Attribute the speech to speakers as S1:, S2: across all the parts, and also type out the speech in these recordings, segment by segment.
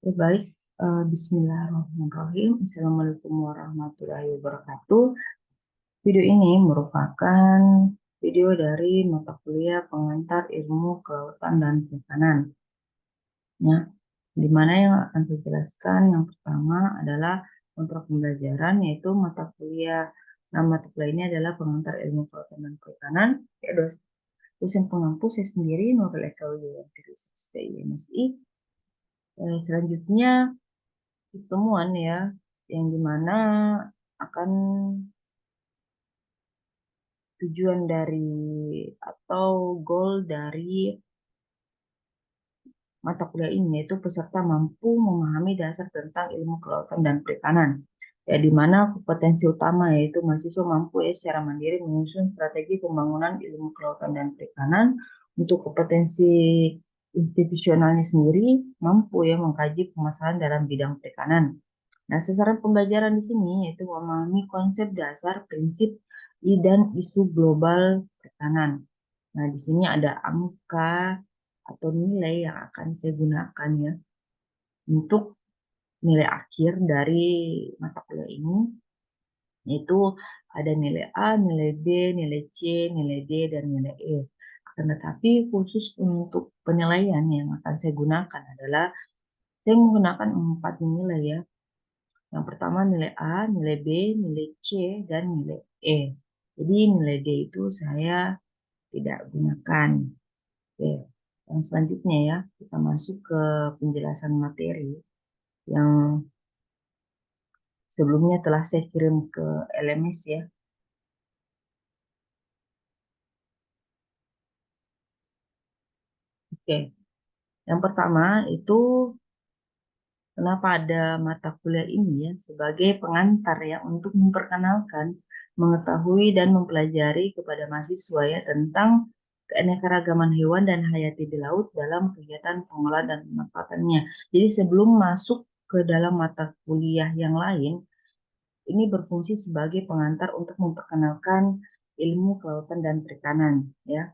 S1: Baik, bismillahirrahmanirrahim. Assalamualaikum warahmatullahi wabarakatuh. Video ini merupakan video dari mata kuliah pengantar ilmu kelautan dan perikanan. Ya, di mana yang akan saya jelaskan yang pertama adalah untuk pembelajaran, yaitu mata kuliah. Nah, mata kuliah ini adalah pengantar ilmu kelautan dan perikanan. Ya, dosen pengampu saya sendiri, Nurul Eka Widiawati, SPI MSI. Selanjutnya pertemuan ya, yang dimana akan tujuan dari atau goal dari mata kuliah ini yaitu peserta mampu memahami dasar tentang ilmu kelautan dan perikanan. Ya, di mana kompetensi utama yaitu mahasiswa mampu secara mandiri menyusun strategi pembangunan ilmu kelautan dan perikanan. Untuk kompetensi institusionalnya sendiri mampu mengkaji permasalahan dalam bidang perikanan. Nah, sasaran pembelajaran di sini yaitu memahami konsep dasar, prinsip, dan isu global perikanan. Nah, di sini ada angka atau nilai yang akan saya gunakan ya untuk nilai akhir dari mata kuliah ini, yaitu ada nilai A, nilai B, nilai C, nilai D, dan nilai E. Akan tetapi khusus untuk penilaian yang akan saya gunakan adalah saya menggunakan 4 nilai ya. Yang pertama nilai A, nilai B, nilai C, dan nilai E. Jadi nilai D itu saya tidak gunakan. Oke. Yang selanjutnya ya, kita masuk ke penjelasan materi yang sebelumnya telah saya kirim ke LMS ya. Oke. Yang pertama itu kenapa ada mata kuliah ini ya sebagai pengantar ya untuk memperkenalkan, mengetahui dan mempelajari kepada mahasiswa ya tentang keanekaragaman hewan dan hayati di laut dalam kegiatan pengolahan dan pemanfaatannya. Jadi sebelum masuk ke dalam mata kuliah yang lain, ini berfungsi sebagai pengantar untuk memperkenalkan ilmu kelautan dan perikanan ya.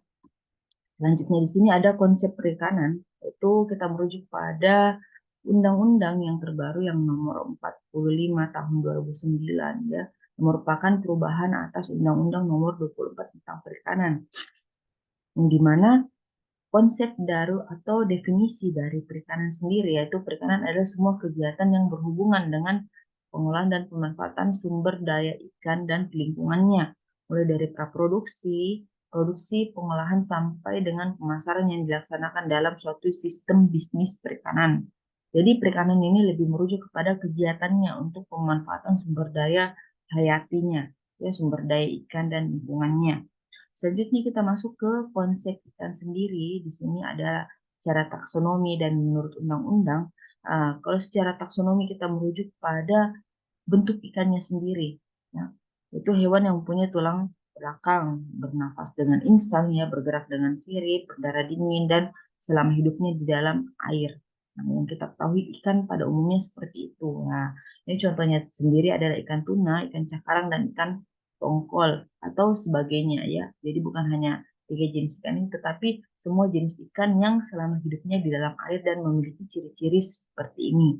S1: Selanjutnya di sini ada konsep perikanan, itu kita merujuk pada undang-undang yang terbaru yang nomor 45 tahun 2009 ya, merupakan perubahan atas undang-undang nomor 24 tentang perikanan. Di mana konsep baru atau definisi dari perikanan sendiri yaitu perikanan adalah semua kegiatan yang berhubungan dengan pengolahan dan pemanfaatan sumber daya ikan dan lingkungannya, mulai dari praproduksi, produksi, pengolahan sampai dengan pemasaran yang dilaksanakan dalam suatu sistem bisnis perikanan. Jadi perikanan ini lebih merujuk kepada kegiatannya untuk pemanfaatan sumber daya hayatinya, ya sumber daya ikan dan lingkungannya. Selanjutnya kita masuk ke konsep ikan sendiri. Di sini ada secara taksonomi dan menurut undang-undang, kalau secara taksonomi kita merujuk pada bentuk ikannya sendiri. Ya. Itu hewan yang punya tulang belakang, bernafas dengan insang, ya, bergerak dengan sirip, berdarah dingin, dan selama hidupnya di dalam air. Nah, yang kita ketahui ikan pada umumnya seperti itu. Nah, ini contohnya sendiri adalah ikan tuna, ikan cakalang, dan ikan tongkol atau sebagainya ya. Jadi bukan hanya 3 jenis ikan ini, tetapi semua jenis ikan yang selama hidupnya di dalam air dan memiliki ciri-ciri seperti ini.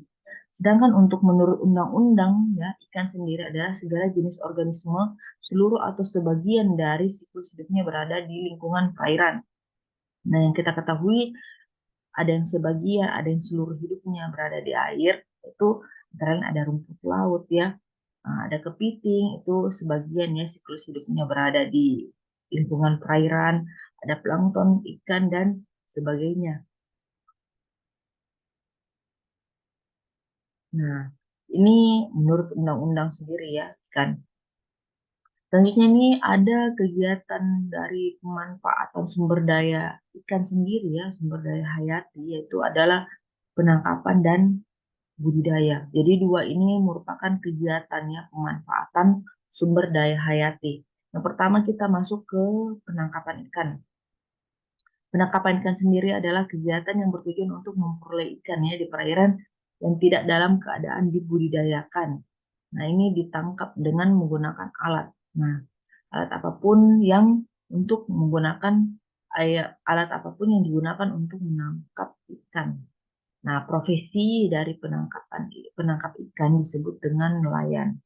S1: Sedangkan untuk menurut undang-undang ya, ikan sendiri adalah segala jenis organisme seluruh atau sebagian dari siklus hidupnya berada di lingkungan perairan. Nah, yang kita ketahui ada yang sebagian, ada yang seluruh hidupnya berada di air, itu antara lain ada rumput laut ya, ada kepiting, itu sebagian ya siklus hidupnya berada di lingkungan perairan, ada plankton, ikan, dan sebagainya. Nah, ini menurut undang-undang sendiri ya, kan. Selanjutnya ini ada kegiatan dari pemanfaatan sumber daya ikan sendiri ya, sumber daya hayati, yaitu adalah penangkapan dan budidaya. Jadi dua ini merupakan kegiatan ya, pemanfaatan sumber daya hayati. Yang pertama kita masuk ke penangkapan ikan. Penangkapan ikan sendiri adalah kegiatan yang bertujuan untuk memperoleh ikan ya di perairan yang tidak dalam keadaan dibudidayakan. Nah, ini ditangkap dengan menggunakan alat. Nah, alat apapun yang untuk menggunakan alat apapun yang digunakan untuk menangkap ikan. Nah, profesi dari penangkap ikan disebut dengan nelayan.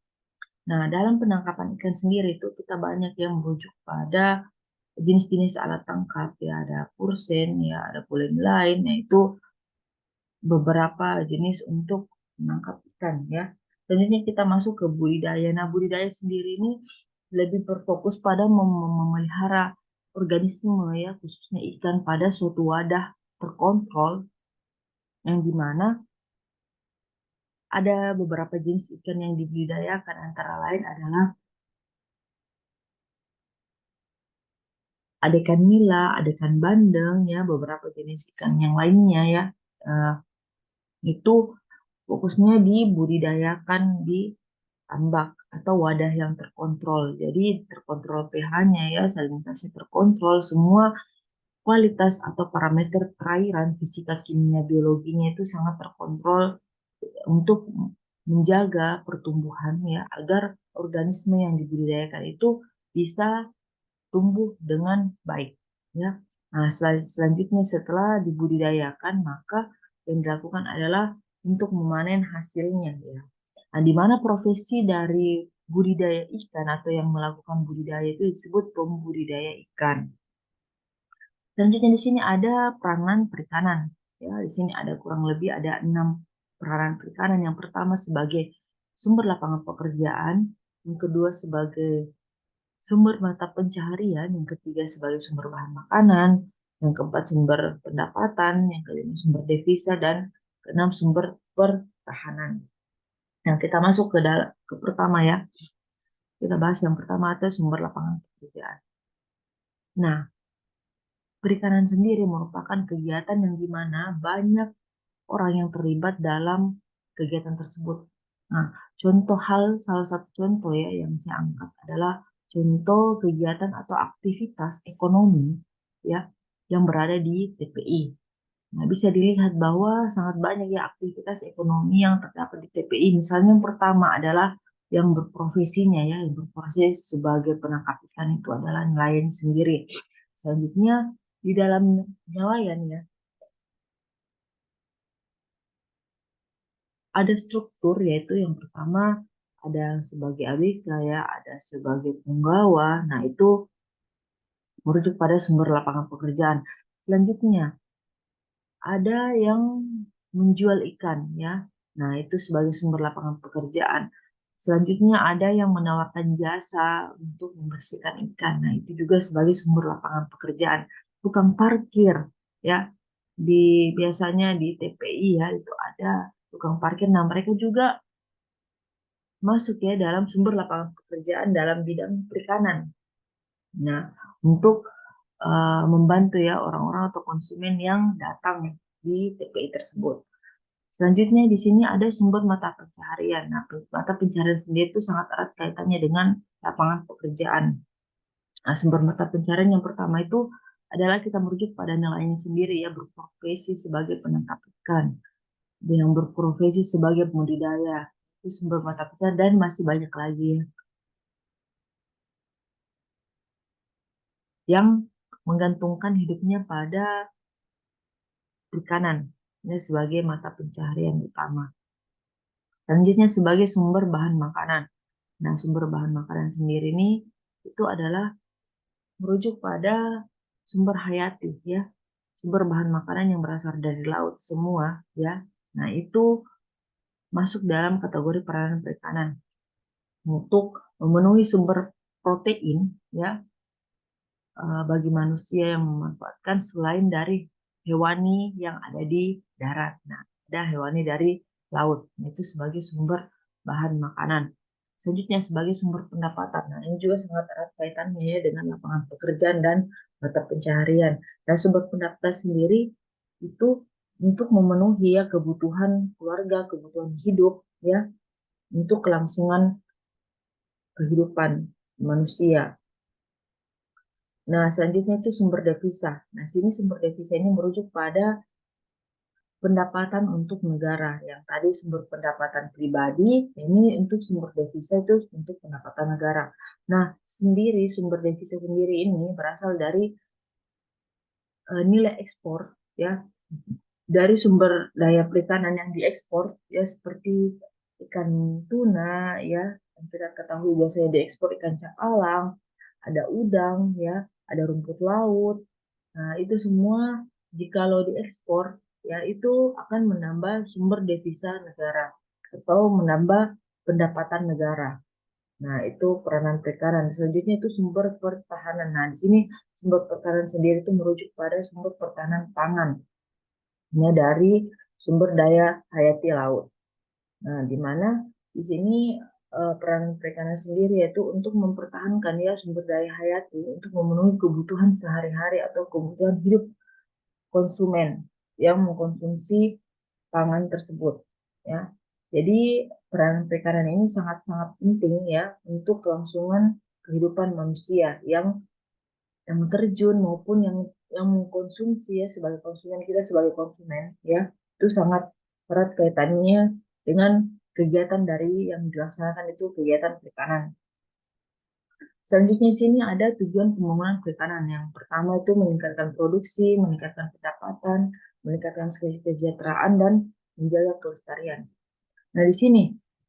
S1: Nah, dalam penangkapan ikan sendiri itu kita banyak yang merujuk pada jenis-jenis alat tangkap ya, ada pursen ya, ada pula yang lain, yaitu beberapa jenis untuk menangkap ikan ya. Selanjutnya kita masuk ke budidaya. Nah, budidaya sendiri ini lebih berfokus pada memelihara organisme ya, khususnya ikan pada suatu wadah terkontrol yang dimana ada beberapa jenis ikan yang dibudidayakan, antara lain adalah ada ikan nila, ada ikan bandeng ya, beberapa jenis ikan yang lainnya ya. Eh, itu fokusnya dibudidayakan di tambak atau wadah yang terkontrol. Jadi terkontrol pH-nya ya, salinitasnya terkontrol, semua kualitas atau parameter perairan, fisika, kimia, biologinya itu sangat terkontrol untuk menjaga pertumbuhan ya, agar organisme yang dibudidayakan itu bisa tumbuh dengan baik ya. Nah, selanjutnya setelah dibudidayakan, maka yang dilakukan adalah untuk memanen hasilnya ya. Nah, di mana profesi dari budidaya ikan atau yang melakukan budidaya itu disebut pembudidaya ikan. Selanjutnya di sini ada peranan perikanan. Ya, di sini ada kurang lebih ada 6 peranan perikanan. Yang pertama sebagai sumber lapangan pekerjaan, yang kedua sebagai sumber mata pencaharian, yang ketiga sebagai sumber bahan makanan, yang keempat sumber pendapatan, yang kelima sumber devisa, dan keenam sumber pertahanan. Nah, kita masuk ke pertama ya. Kita bahas yang pertama atau sumber lapangan pekerjaan. Nah, perikanan sendiri merupakan kegiatan yang dimana banyak orang yang terlibat dalam kegiatan tersebut. Nah, salah satu contoh ya yang saya angkat adalah contoh kegiatan atau aktivitas ekonomi ya yang berada di TPI. Nah, bisa dilihat bahwa sangat banyak ya aktivitas ekonomi yang terdapat di TPI. Misalnya yang pertama adalah yang berprofesinya ya, yang berprofesi sebagai penangkap ikan itu adalah nelayan sendiri. Selanjutnya di dalam nelayan ya, ada struktur yaitu yang pertama ada sebagai ABK ya, ada sebagai punggawa. Nah, itu merujuk pada sumber lapangan pekerjaan. Selanjutnya ada yang menjual ikan ya. Nah, itu sebagai sumber lapangan pekerjaan. Selanjutnya ada yang menawarkan jasa untuk membersihkan ikan. Nah, itu juga sebagai sumber lapangan pekerjaan. Tukang parkir ya. Biasanya di TPI ya itu ada tukang parkir. Nah, mereka juga masuk ya dalam sumber lapangan pekerjaan dalam bidang perikanan. Nah, untuk membantu ya orang-orang atau konsumen yang datang di TPI tersebut. Selanjutnya di sini ada sumber mata pencaharian. Nah, mata pencaharian sendiri itu sangat erat kaitannya dengan lapangan pekerjaan. Nah, sumber mata pencaharian yang pertama itu adalah kita merujuk pada nelayan sendiri ya, berprofesi sebagai penangkap ikan, yang berprofesi sebagai pembudidaya. Itu sumber mata pencaharian dan masih banyak lagi ya, yang menggantungkan hidupnya pada perikanan ini sebagai mata pencaharian utama. Selanjutnya sebagai sumber bahan makanan. Nah, sumber bahan makanan sendiri ini itu adalah merujuk pada sumber hayati ya, sumber bahan makanan yang berasal dari laut semua ya. Nah, itu masuk dalam kategori peranan perikanan untuk memenuhi sumber protein ya, bagi manusia yang memanfaatkan selain dari hewani yang ada di darat. Nah, ada hewani dari laut, itu sebagai sumber bahan makanan. Selanjutnya sebagai sumber pendapatan. Nah, ini juga sangat erat kaitannya ya dengan lapangan pekerjaan dan mata pencaharian. Dan sumber pendapatan sendiri itu untuk memenuhi ya kebutuhan keluarga, kebutuhan hidup ya, untuk kelangsungan kehidupan manusia. Nah, selanjutnya itu sumber devisa. Nah, sini sumber devisa ini merujuk pada pendapatan untuk negara. Yang tadi sumber pendapatan pribadi, ini untuk sumber devisa itu untuk pendapatan negara. Nah, sumber devisa sendiri ini berasal dari nilai ekspor, ya, dari sumber daya perikanan yang diekspor ya seperti ikan tuna ya, yang kita ketahui biasanya diekspor ikan cakalang, ada udang ya, ada rumput laut. Nah, itu semua jikalau diekspor ya itu akan menambah sumber devisa negara atau menambah pendapatan negara. Nah, itu peranan perikanan. Selanjutnya itu sumber pertahanan. Nah, di sini sumber pertahanan sendiri itu merujuk pada sumber pertahanan pangan dari sumber daya hayati laut. Nah, di mana di sini peran perikanan sendiri yaitu untuk mempertahankan ya sumber daya hayati untuk memenuhi kebutuhan sehari-hari atau kebutuhan hidup konsumen yang mengkonsumsi pangan tersebut ya. Jadi peran perikanan ini sangat-sangat penting ya untuk kelangsungan kehidupan manusia yang terjun maupun yang mengkonsumsi ya sebagai konsumen, kita sebagai konsumen ya itu sangat erat kaitannya dengan kegiatan dari yang dilaksanakan itu kegiatan perikanan. Selanjutnya sini ada tujuan pembangunan perikanan. Yang pertama itu meningkatkan produksi, meningkatkan pendapatan, meningkatkan kesejahteraan dan menjaga kelestarian. Nah, di sini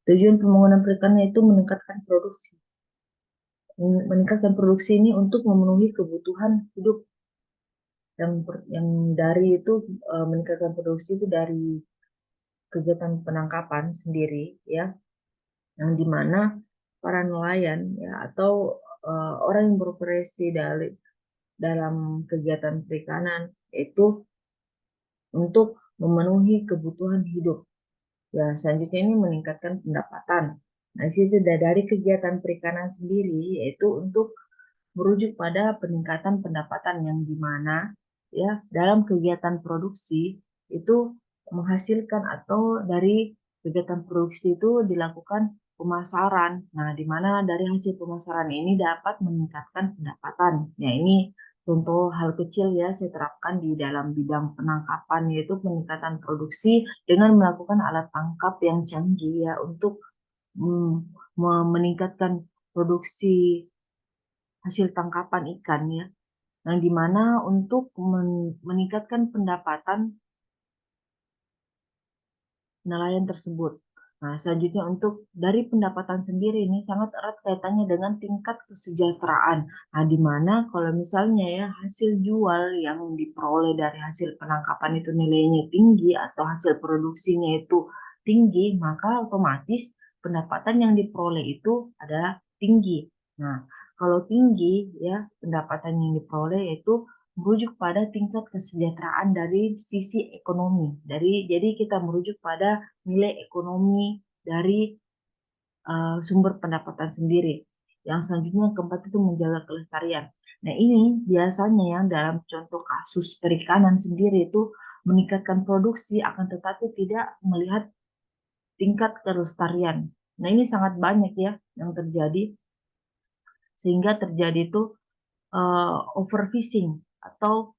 S1: tujuan pembangunan perikanan itu meningkatkan produksi. Meningkatkan produksi ini untuk memenuhi kebutuhan hidup yang dari itu meningkatkan produksi itu dari kegiatan penangkapan sendiri ya, yang dimana para nelayan ya atau orang yang beroperasi dalam kegiatan perikanan itu untuk memenuhi kebutuhan hidup. Ya, selanjutnya ini meningkatkan pendapatan. Nah, situ dari kegiatan perikanan sendiri yaitu untuk merujuk pada peningkatan pendapatan yang dimana ya dalam kegiatan produksi itu menghasilkan atau dari kegiatan produksi itu dilakukan pemasaran. Nah, di mana dari hasil pemasaran ini dapat meningkatkan pendapatan. Ya, ini contoh hal kecil ya saya terapkan di dalam bidang penangkapan yaitu peningkatan produksi dengan melakukan alat tangkap yang canggih ya untuk mm, meningkatkan produksi hasil tangkapan ikan ya, yang dimana untuk meningkatkan pendapatan nelayan tersebut. Nah, selanjutnya untuk dari pendapatan sendiri ini sangat erat kaitannya dengan tingkat kesejahteraan. Nah, di mana kalau misalnya ya hasil jual yang diperoleh dari hasil penangkapan itu nilainya tinggi atau hasil produksinya itu tinggi, maka otomatis pendapatan yang diperoleh itu adalah tinggi. Nah, kalau tinggi ya pendapatan yang diperoleh yaitu merujuk pada tingkat kesejahteraan dari sisi ekonomi. Jadi kita merujuk pada nilai ekonomi dari sumber pendapatan sendiri. Yang selanjutnya yang keempat itu menjaga kelestarian. Nah, ini biasanya yang dalam contoh kasus perikanan sendiri itu meningkatkan produksi akan tetapi tidak melihat tingkat kelestarian. Nah, ini sangat banyak ya yang terjadi sehingga terjadi itu overfishing atau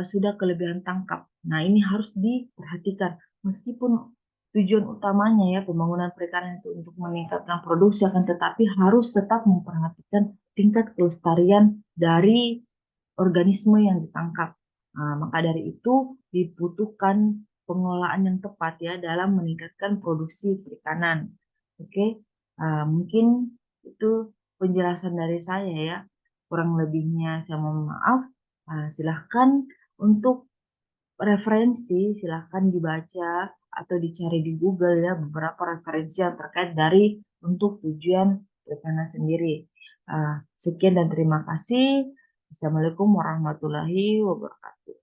S1: sudah kelebihan tangkap. Nah, ini harus diperhatikan. Meskipun tujuan utamanya ya pembangunan perikanan itu untuk meningkatkan produksi, akan tetapi harus tetap memperhatikan tingkat kelestarian dari organisme yang ditangkap. Nah, maka dari itu dibutuhkan pengelolaan yang tepat ya dalam meningkatkan produksi perikanan. Oke, mungkin itu penjelasan dari saya ya. Kurang lebihnya saya mohon maaf. Silahkan untuk referensi, silahkan dibaca atau dicari di Google ya beberapa referensi yang terkait dari untuk tujuan perikanan sendiri. Sekian dan terima kasih. Assalamualaikum warahmatullahi wabarakatuh.